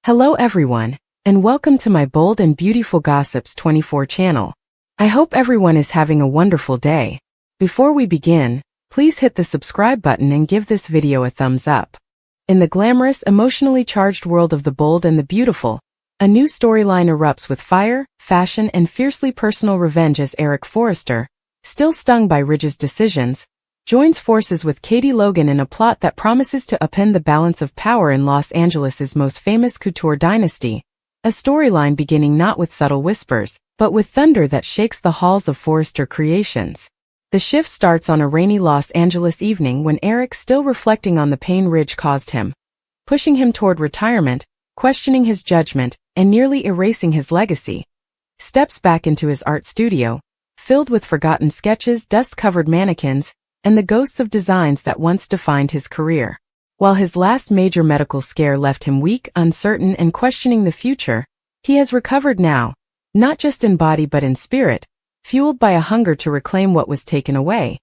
Hello everyone, and welcome to my Bold and Beautiful Gossips 24 channel. I hope everyone is having a wonderful day. Before we begin, please hit the subscribe button and give this video a thumbs up. In the glamorous, emotionally charged world of the bold and the beautiful, a new storyline erupts with fire, fashion, and fiercely personal revenge as Forrester, still stung by Ridge's decisions, joins forces with Logan in a plot that promises to upend the balance of power in Los Angeles' most famous couture dynasty, a storyline beginning not with subtle whispers, but with thunder that shakes the halls of Forrester Creations. The shift starts on a rainy Los Angeles evening when Eric, still reflecting on the pain Ridge caused him, pushing him toward retirement, questioning his judgment, and nearly erasing his legacy, steps back into his art studio, filled with forgotten sketches, dust-covered mannequins, and the ghosts of designs that once defined his career. While his last major medical scare left him weak, uncertain, and questioning the future, he has recovered now, not just in body but in spirit, fueled by a hunger to reclaim what was taken away.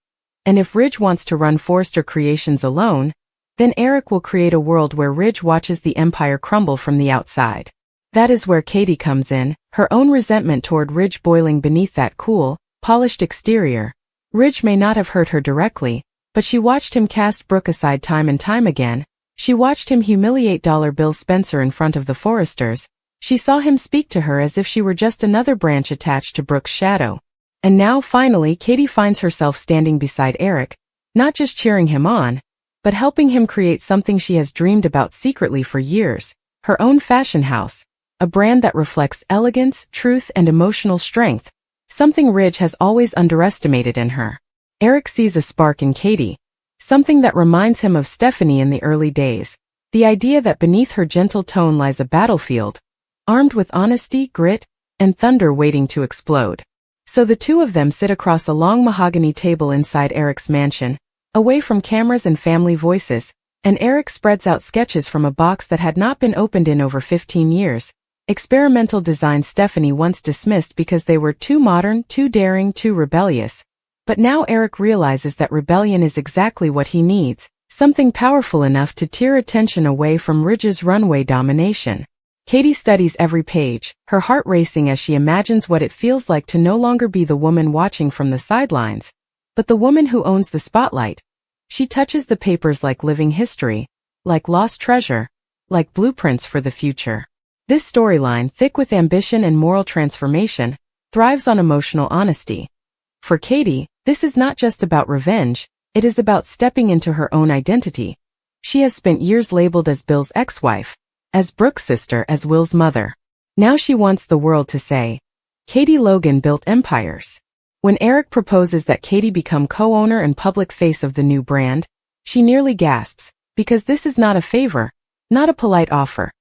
And if Ridge wants to run Forrester Creations alone, then Eric will create a world where Ridge watches the empire crumble from the outside. That is where Katie comes in, her own resentment toward Ridge boiling beneath that cool, polished exterior. Ridge may not have hurt her directly, but she watched him cast Brooke aside time and time again. She watched him humiliate Bill Spencer in front of the Forresters. She saw him speak to her as if she were just another branch attached to Brooke's shadow. And now, finally, Katie finds herself standing beside Eric, not just cheering him on, but helping him create something she has dreamed about secretly for years, her own fashion house, a brand that reflects elegance, truth, and emotional strength. Something Ridge has always underestimated in her. Eric sees a spark in Katie, something that reminds him of Stephanie in the early days, the idea that beneath her gentle tone lies a battlefield, armed with honesty, grit, and thunder waiting to explode. So the two of them sit across a long mahogany table inside Eric's mansion, away from cameras and family voices, and Eric spreads out sketches from a box that had not been opened in over 15 years. Experimental designs Stephanie once dismissed because they were too modern, too daring, too rebellious. But now Eric realizes that rebellion is exactly what he needs, something powerful enough to tear attention away from Ridge's runway domination. Katie studies every page, her heart racing as she imagines what it feels like to no longer be the woman watching from the sidelines, but the woman who owns the spotlight. She touches the papers like living history, like lost treasure, like blueprints for the future. This storyline, thick with ambition and moral transformation, thrives on emotional honesty. For Katie, this is not just about revenge, it is about stepping into her own identity. She has spent years labeled as Bill's ex-wife, as Brooke's sister, as Will's mother. Now she wants the world to say, Katie Logan built empires. When Eric proposes that Katie become co-owner and public face of the new brand, she nearly gasps, because this is not a favor, not a polite offer.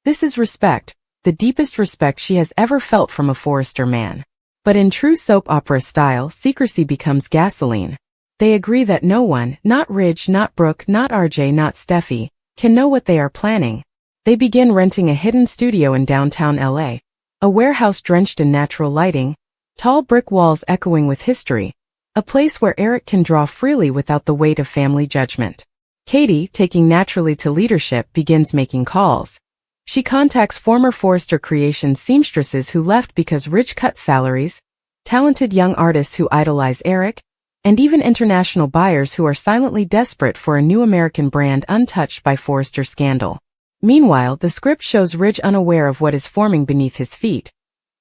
This is respect, the deepest respect she has ever felt from a Forrester man. But in true soap opera style, secrecy becomes gasoline. They agree that no one, not Ridge, not Brooke, not RJ, not Steffi, can know what they are planning. They begin renting a hidden studio in downtown LA, a warehouse drenched in natural lighting, tall brick walls echoing with history, a place where Eric can draw freely without the weight of family judgment. Katie, taking naturally to leadership, begins making calls. She contacts former Forrester Creations seamstresses who left because Ridge cut salaries, talented young artists who idolize Eric, and even international buyers who are silently desperate for a new American brand untouched by Forrester scandal. Meanwhile, the script shows Ridge unaware of what is forming beneath his feet.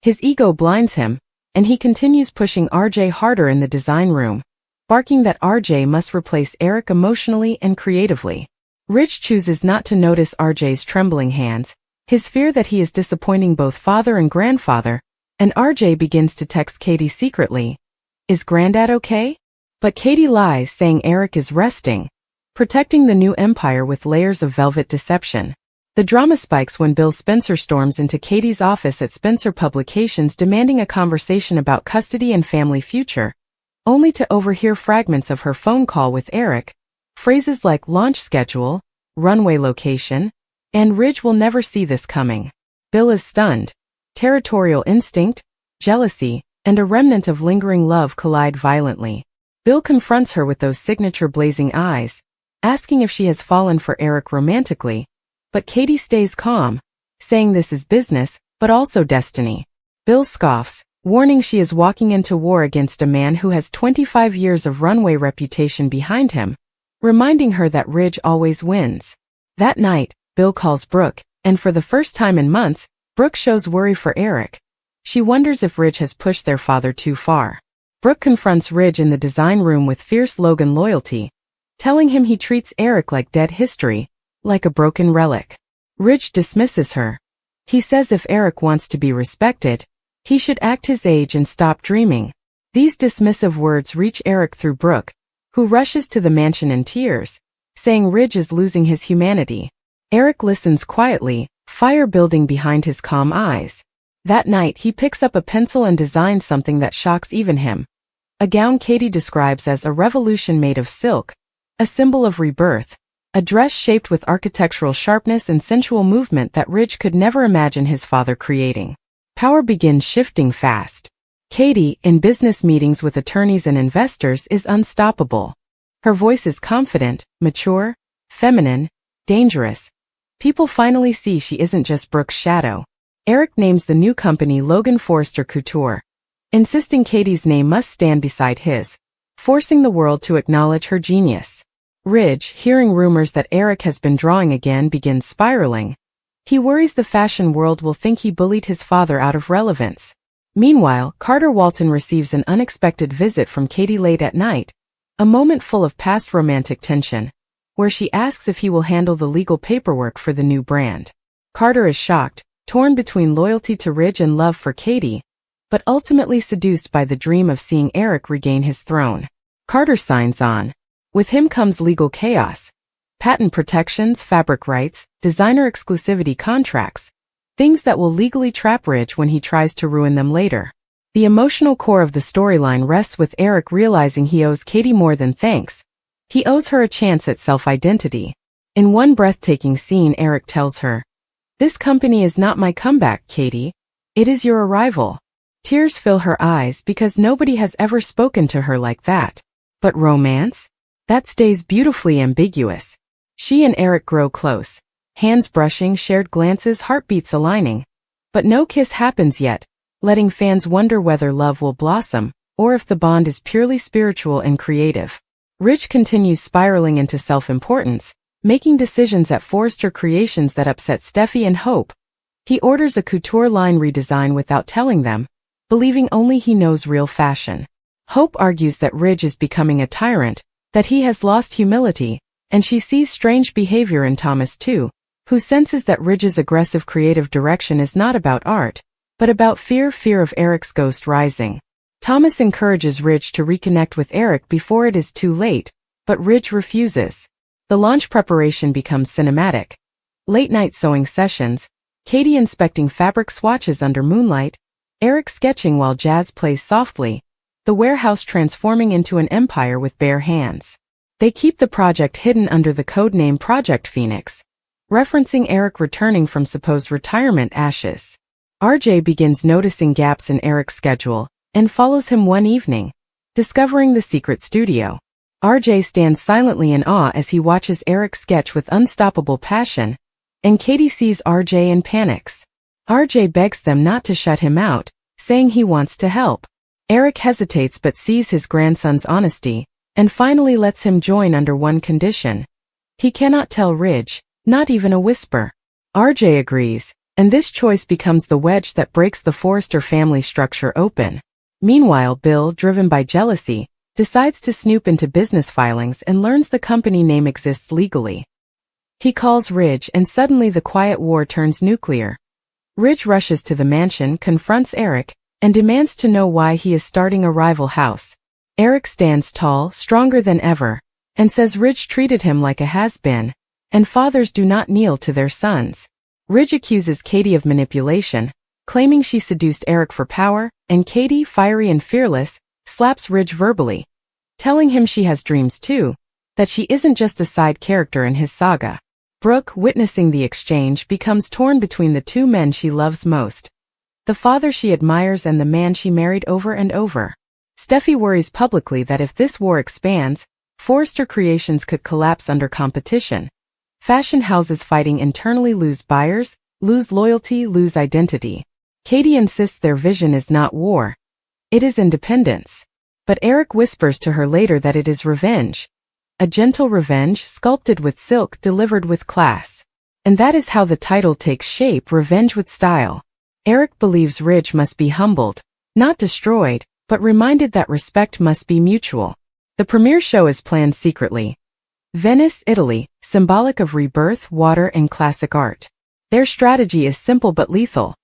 His ego blinds him, and he continues pushing RJ harder in the design room, barking that RJ must replace Eric emotionally and creatively. Ridge chooses not to notice RJ's trembling hands, his fear that he is disappointing both father and grandfather, and RJ begins to text Katie secretly, "Is Granddad okay?" But Katie lies, saying Eric is resting, protecting the new empire with layers of velvet deception. The drama spikes when Bill Spencer storms into Katie's office at Spencer Publications demanding a conversation about custody and family future, only to overhear fragments of her phone call with Eric. Phrases like launch schedule, runway location, and Ridge will never see this coming. Bill is stunned. Territorial instinct, jealousy, and a remnant of lingering love collide violently. Bill confronts her with those signature blazing eyes, asking if she has fallen for Eric romantically, but Katie stays calm, saying this is business, but also destiny. Bill scoffs, warning she is walking into war against a man who has 25 years of runway reputation behind him, reminding her that Ridge always wins. That night, Bill calls Brooke, and for the first time in months, Brooke shows worry for Eric. She wonders if Ridge has pushed their father too far. Brooke confronts Ridge in the design room with fierce Logan loyalty, telling him he treats Eric like dead history, like a broken relic. Ridge dismisses her. He says if Eric wants to be respected, he should act his age and stop dreaming. These dismissive words reach Eric through Brooke, who rushes to the mansion in tears, saying Ridge is losing his humanity. Eric listens quietly, fire building behind his calm eyes. That night he picks up a pencil and designs something that shocks even him. A gown Katie describes as a revolution made of silk, a symbol of rebirth, a dress shaped with architectural sharpness and sensual movement that Ridge could never imagine his father creating. Power begins shifting fast. Katie, in business meetings with attorneys and investors, is unstoppable. Her voice is confident, mature, feminine, dangerous. People finally see she isn't just Brooke's shadow. Eric names the new company Logan Forrester Couture, insisting Katie's name must stand beside his, forcing the world to acknowledge her genius. Ridge, hearing rumors that Eric has been drawing again, begins spiraling. He worries the fashion world will think he bullied his father out of relevance. Meanwhile, Carter Walton receives an unexpected visit from Katie late at night, a moment full of past romantic tension, where she asks if he will handle the legal paperwork for the new brand. Carter is shocked, torn between loyalty to Ridge and love for Katie, but ultimately seduced by the dream of seeing Eric regain his throne. Carter signs on. With him comes legal chaos. Patent protections, fabric rights, designer exclusivity contracts, things that will legally trap Ridge when he tries to ruin them later. The emotional core of the storyline rests with Eric realizing he owes Katie more than thanks. He owes her a chance at self-identity. In one breathtaking scene, Eric tells her, "This company is not my comeback, Katie. It is your arrival." Tears fill her eyes because nobody has ever spoken to her like that. But romance? That stays beautifully ambiguous. She and Eric grow close, hands brushing, shared glances, heartbeats aligning. But no kiss happens yet, letting fans wonder whether love will blossom, or if the bond is purely spiritual and creative. Ridge continues spiraling into self-importance, making decisions at Forrester Creations that upset Steffi and Hope. He orders a couture line redesign without telling them, believing only he knows real fashion. Hope argues that Ridge is becoming a tyrant, that he has lost humility, and she sees strange behavior in Thomas too, who senses that Ridge's aggressive creative direction is not about art, but about fear of Eric's ghost rising. Thomas encourages Ridge to reconnect with Eric before it is too late, but Ridge refuses. The launch preparation becomes cinematic. Late-night sewing sessions, Katie inspecting fabric swatches under moonlight, Eric sketching while jazz plays softly, the warehouse transforming into an empire with bare hands. They keep the project hidden under the codename Project Phoenix, referencing Eric returning from supposed retirement ashes. RJ begins noticing gaps in Eric's schedule and follows him one evening, discovering the secret studio. RJ stands silently in awe as he watches Eric sketch with unstoppable passion, and Katie sees RJ and panics. RJ begs them not to shut him out, saying he wants to help. Eric hesitates but sees his grandson's honesty, and finally lets him join under one condition. He cannot tell Ridge, not even a whisper. RJ agrees, and this choice becomes the wedge that breaks the Forrester family structure open. Meanwhile, Bill, driven by jealousy, decides to snoop into business filings and learns the company name exists legally. He calls Ridge and suddenly the quiet war turns nuclear. Ridge rushes to the mansion, confronts Eric, and demands to know why he is starting a rival house. Eric stands tall, stronger than ever, and says Ridge treated him like a has-been, and fathers do not kneel to their sons. Ridge accuses Katie of manipulation, claiming she seduced Eric for power, and Katie, fiery and fearless, slaps Ridge verbally, telling him she has dreams too, that she isn't just a side character in his saga. Brooke, witnessing the exchange, becomes torn between the two men she loves most, the father she admires and the man she married over and over. Steffi worries publicly that if this war expands, Forrester Creations could collapse under competition. Fashion houses fighting internally lose buyers, lose loyalty, lose identity. Katie insists their vision is not war. It is independence. But Eric whispers to her later that it is revenge. A gentle revenge sculpted with silk, delivered with class. And that is how the title takes shape, Revenge with Style. Eric believes Ridge must be humbled, not destroyed, but reminded that respect must be mutual. The premiere show is planned secretly. Venice, Italy, symbolic of rebirth, water, and classic art. Their strategy is simple but lethal.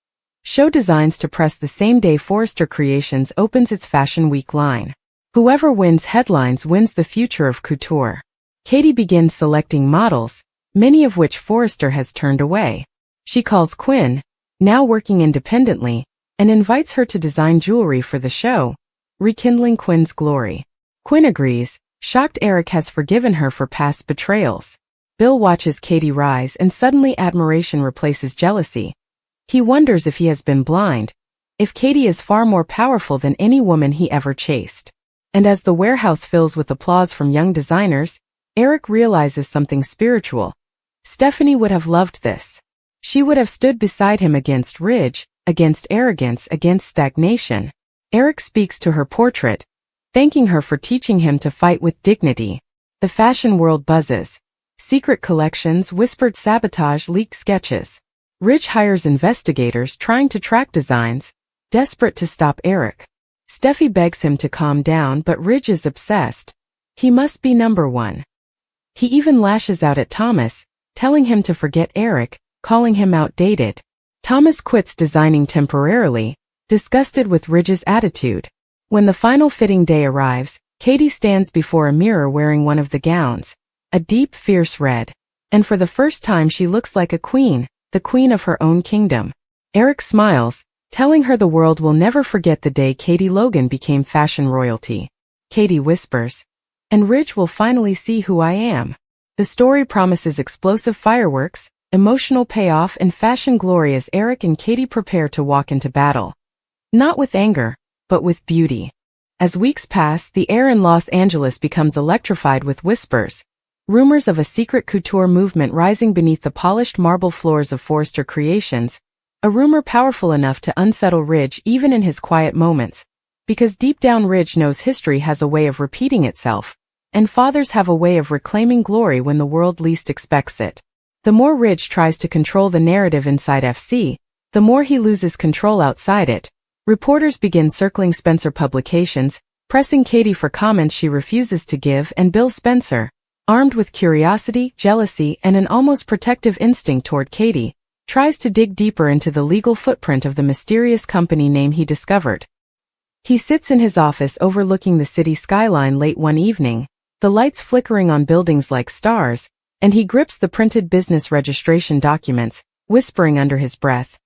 Show designs to press the same day Forrester Creations opens its Fashion Week line. Whoever wins headlines wins the future of couture. Katie begins selecting models, many of which Forrester has turned away. She calls Quinn, now working independently, and invites her to design jewelry for the show, rekindling Quinn's glory. Quinn agrees, shocked Eric has forgiven her for past betrayals. Bill watches Katie rise and suddenly admiration replaces jealousy. He wonders if he has been blind, if Katie is far more powerful than any woman he ever chased. And as the warehouse fills with applause from young designers, Eric realizes something spiritual. Stephanie would have loved this. She would have stood beside him against Ridge, against arrogance, against stagnation. Eric speaks to her portrait, thanking her for teaching him to fight with dignity. The fashion world buzzes. Secret collections, whispered sabotage, leaked sketches. Ridge hires investigators trying to track designs, desperate to stop Eric. Steffi begs him to calm down, but Ridge is obsessed. He must be number one. He even lashes out at Thomas, telling him to forget Eric, calling him outdated. Thomas quits designing temporarily, disgusted with Ridge's attitude. When the final fitting day arrives, Katie stands before a mirror wearing one of the gowns, a deep, fierce red. And for the first time she looks like a queen, the queen of her own kingdom. Eric smiles, telling her the world will never forget the day Logan became fashion royalty. Katie whispers, "And Ridge will finally see who I am." The story promises explosive fireworks, emotional payoff, and fashion glory as Eric and Katie prepare to walk into battle. Not with anger, but with beauty. As weeks pass, the air in Los Angeles becomes electrified with whispers. Rumors of a secret couture movement rising beneath the polished marble floors of Forrester Creations, a rumor powerful enough to unsettle Ridge even in his quiet moments, because deep down Ridge knows history has a way of repeating itself, and fathers have a way of reclaiming glory when the world least expects it. The more Ridge tries to control the narrative inside FC, the more he loses control outside it. Reporters begin circling Spencer Publications, pressing Katie for comments she refuses to give, and Bill Spencer, armed with curiosity, jealousy, and an almost protective instinct toward Katie, tries to dig deeper into the legal footprint of the mysterious company name he discovered. He sits in his office overlooking the city skyline late one evening, the lights flickering on buildings like stars, and he grips the printed business registration documents, whispering under his breath,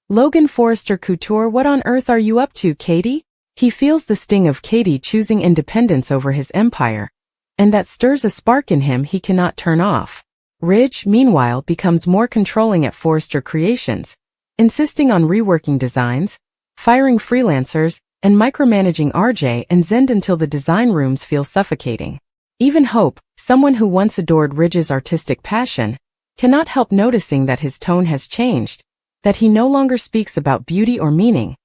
"Logan Forrester Couture, what on earth are you up to, Katie?" He feels the sting of Katie choosing independence over his empire, and that stirs a spark in him he cannot turn off. Ridge, meanwhile, becomes more controlling at Forrester Creations, insisting on reworking designs, firing freelancers, and micromanaging RJ and Zend until the design rooms feel suffocating. Even Hope, someone who once adored Ridge's artistic passion, cannot help noticing that his tone has changed, that he no longer speaks about beauty or meaning,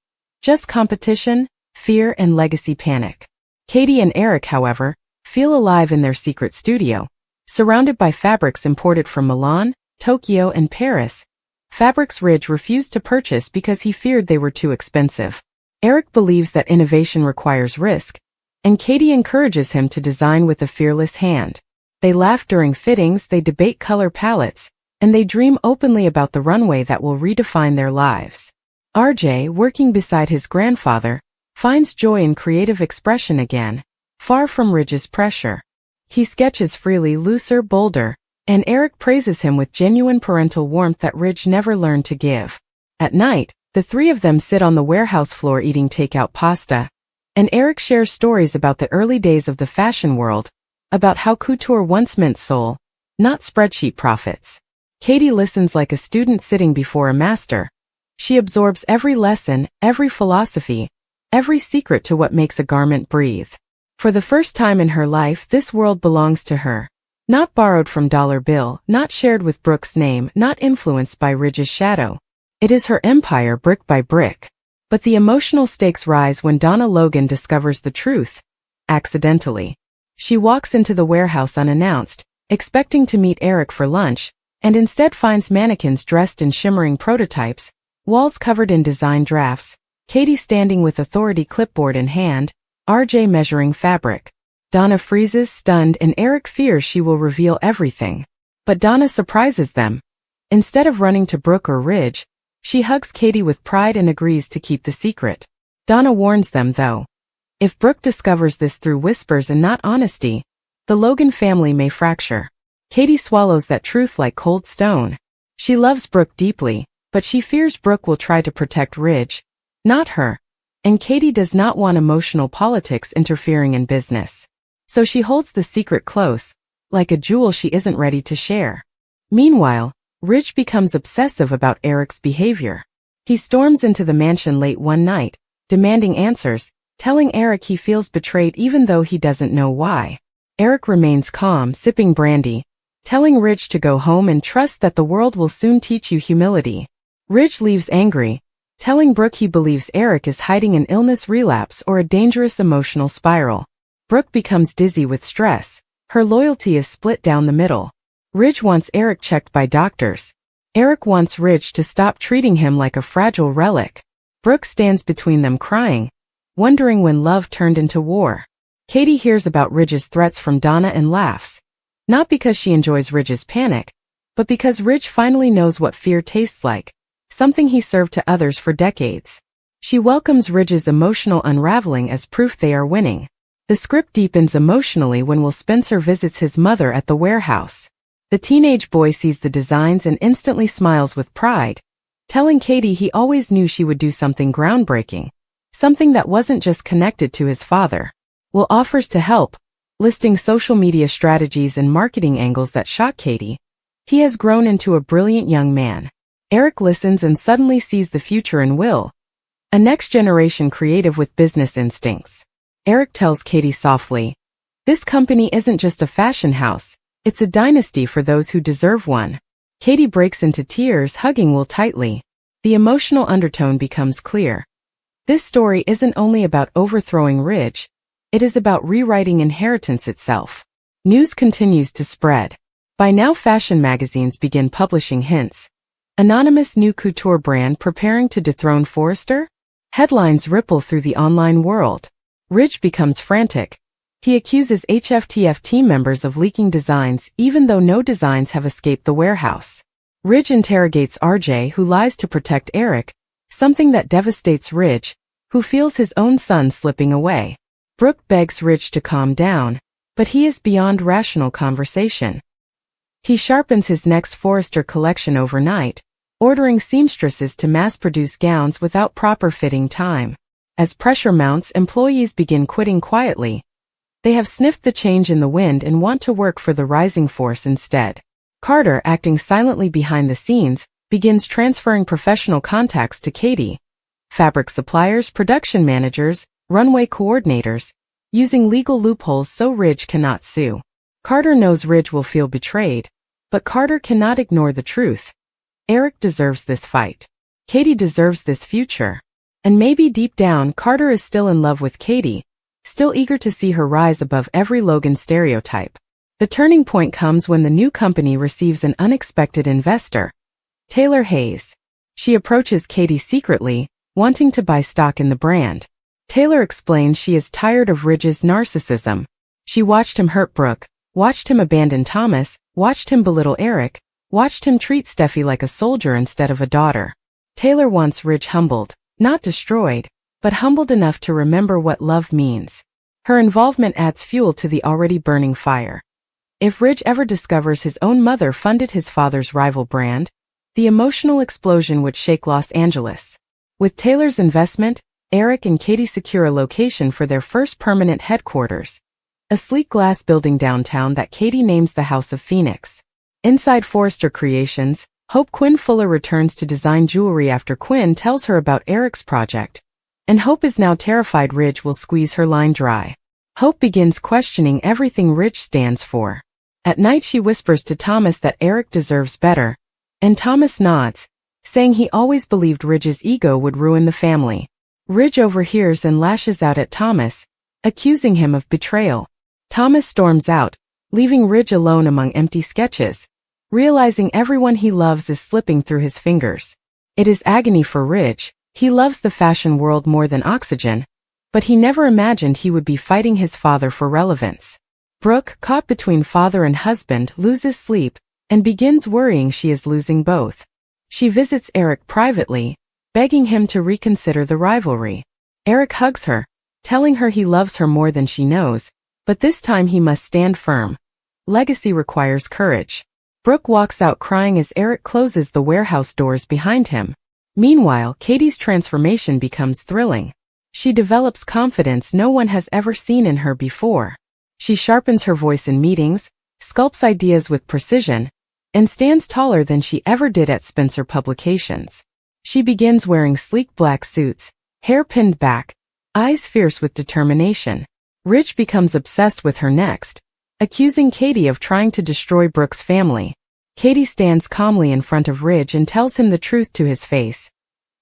just competition, fear, and legacy panic. Katie and Eric, however, feel alive in their secret studio, surrounded by fabrics imported from Milan, Tokyo, and Paris. Fabrics Ridge refused to purchase because he feared they were too expensive. Eric believes that innovation requires risk, and Katie encourages him to design with a fearless hand. They laugh during fittings, they debate color palettes, and they dream openly about the runway that will redefine their lives. RJ, working beside his grandfather, finds joy in creative expression again, far from Ridge's pressure. He sketches freely, looser, bolder, and Eric praises him with genuine parental warmth that Ridge never learned to give. At night, the three of them sit on the warehouse floor eating takeout pasta, and Eric shares stories about the early days of the fashion world, about how couture once meant soul, not spreadsheet profits. Katie listens like a student sitting before a master. She absorbs every lesson, every philosophy, every secret to what makes a garment breathe. For the first time in her life, this world belongs to her, Not borrowed from dollar bill, not shared with Brooke's name, not influenced by Ridge's shadow. It is her empire brick by brick. But the emotional stakes rise when Donna Logan discovers the truth. Accidentally. She walks into the warehouse unannounced, expecting to meet Eric for lunch, and instead finds mannequins dressed in shimmering prototypes, walls covered in design drafts, Katie standing with authority clipboard in hand, RJ measuring fabric. Donna freezes, stunned, and Eric fears she will reveal everything. But Donna surprises them. Instead of running to Brooke or Ridge, she hugs Katie with pride and agrees to keep the secret. Donna warns them, though. If Brooke discovers this through whispers and not honesty, the Logan family may fracture. Katie swallows that truth like cold stone. She loves Brooke deeply, but she fears Brooke will try to protect Ridge, not her. And Katie does not want emotional politics interfering in business. So she holds the secret close, like a jewel she isn't ready to share. Meanwhile, Ridge becomes obsessive about Eric's behavior. He storms into the mansion late one night, demanding answers, telling Eric he feels betrayed even though he doesn't know why. Eric remains calm, sipping brandy, telling Ridge to go home and trust that the world will soon teach you humility. Ridge leaves angry, telling Brooke he believes Eric is hiding an illness relapse or a dangerous emotional spiral. Brooke becomes dizzy with stress. Her loyalty is split down the middle. Ridge wants Eric checked by doctors. Eric wants Ridge to stop treating him like a fragile relic. Brooke stands between them crying, wondering when love turned into war. Katie hears about Ridge's threats from Donna and laughs. Not because she enjoys Ridge's panic, but because Ridge finally knows what fear tastes like, something he served to others for decades. She welcomes Ridge's emotional unraveling as proof they are winning. The script deepens emotionally when Will Spencer visits his mother at the warehouse. The teenage boy sees the designs and instantly smiles with pride, telling Katie he always knew she would do something groundbreaking, something that wasn't just connected to his father. Will offers to help, listing social media strategies and marketing angles that shock Katie. He has grown into a brilliant young man. Eric listens and suddenly sees the future in Will, a next-generation creative with business instincts. Eric tells Katie softly, "This company isn't just a fashion house, it's a dynasty for those who deserve one." Katie breaks into tears, hugging Will tightly. The emotional undertone becomes clear. This story isn't only about overthrowing Ridge, it is about rewriting inheritance itself. News continues to spread. By now fashion magazines begin publishing hints. Anonymous new couture brand preparing to dethrone Forrester? Headlines ripple through the online world. Ridge becomes frantic. He accuses HFTF team members of leaking designs even though no designs have escaped the warehouse. Ridge interrogates RJ, who lies to protect Eric, something that devastates Ridge, who feels his own son slipping away. Brooke begs Ridge to calm down, but he is beyond rational conversation. He sharpens his next Forrester collection overnight, ordering seamstresses to mass-produce gowns without proper fitting time. As pressure mounts, employees begin quitting quietly. They have sniffed the change in the wind and want to work for the rising force instead. Carter, acting silently behind the scenes, begins transferring professional contacts to Katie. Fabric suppliers, production managers, runway coordinators, using legal loopholes so Ridge cannot sue. Carter knows Ridge will feel betrayed, but Carter cannot ignore the truth. Eric deserves this fight. Katie deserves this future. And maybe deep down, Carter is still in love with Katie, still eager to see her rise above every Logan stereotype. The turning point comes when the new company receives an unexpected investor, Taylor Hayes. She approaches Katie secretly, wanting to buy stock in the brand. Taylor explains she is tired of Ridge's narcissism. She watched him hurt Brooke, watched him abandon Thomas, watched him belittle Eric, watched him treat Steffi like a soldier instead of a daughter. Taylor wants Ridge humbled, not destroyed, but humbled enough to remember what love means. Her involvement adds fuel to the already burning fire. If Ridge ever discovers his own mother funded his father's rival brand, the emotional explosion would shake Los Angeles. With Taylor's investment, Eric and Katie secure a location for their first permanent headquarters, a sleek glass building downtown that Katie names the House of Phoenix. Inside Forrester Creations, Hope Quinn Fuller returns to design jewelry after Quinn tells her about Eric's project, and Hope is now terrified Ridge will squeeze her line dry. Hope begins questioning everything Ridge stands for. At night she whispers to Thomas that Eric deserves better, and Thomas nods, saying he always believed Ridge's ego would ruin the family. Ridge overhears and lashes out at Thomas, accusing him of betrayal. Thomas storms out, leaving Ridge alone among empty sketches, realizing everyone he loves is slipping through his fingers. It is agony for Ridge. He loves the fashion world more than oxygen, but he never imagined he would be fighting his father for relevance. Brooke, caught between father and husband, loses sleep and begins worrying she is losing both. She visits Eric privately, begging him to reconsider the rivalry. Eric hugs her, telling her he loves her more than she knows, but this time he must stand firm. Legacy requires courage. Brooke walks out crying as Eric closes the warehouse doors behind him. Meanwhile, Katie's transformation becomes thrilling. She develops confidence no one has ever seen in her before. She sharpens her voice in meetings, sculpts ideas with precision, and stands taller than she ever did at Spencer Publications. She begins wearing sleek black suits, hair pinned back, eyes fierce with determination. Ridge becomes obsessed with her next, accusing Katie of trying to destroy Brooke's family. Katie stands calmly in front of Ridge and tells him the truth to his face.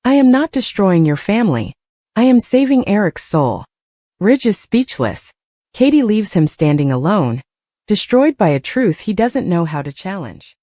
"I am not destroying your family. I am saving Eric's soul." Ridge is speechless. Katie leaves him standing alone, destroyed by a truth he doesn't know how to challenge.